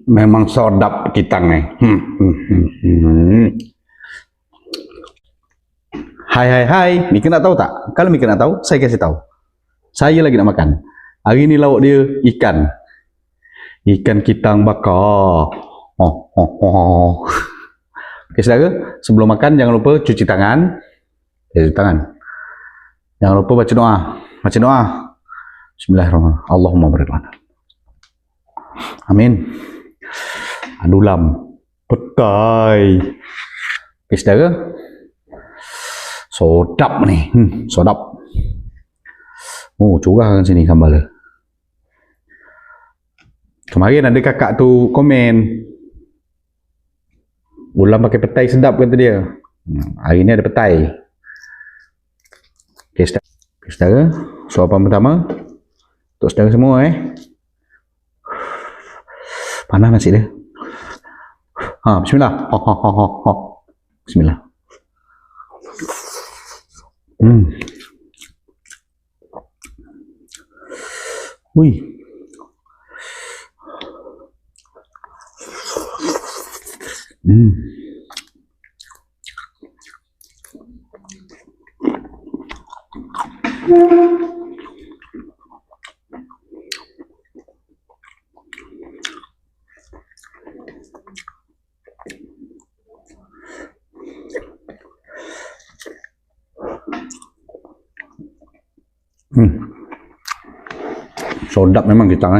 Memang sedap kitang ni. Hai. Mika nak tahu tak? Kalau Mika nak tahu, saya kasih tahu. Saya lagi nak makan. Hari ni lauk dia ikan. Ikan kitang bakar. Okey saudara, sebelum makan jangan lupa cuci tangan. Cuci tangan. Jangan lupa baca doa. Baca doa. Bismillahirrahmanirrahim. Allahumma barik lana. Amin. Adulam. Petai. Okey saudara. Sedap ni. Sedap. Oh, curah kan sini sambal dia. Kemarin ada kakak tu komen. Ulam pakai petai sedap kata dia. Hari ni ada petai. Okey saudara. Suapan pertama. Untuk saudara semua Panas nasi dia. Bismillah. Bismillah. Ui. Sedap memang kitang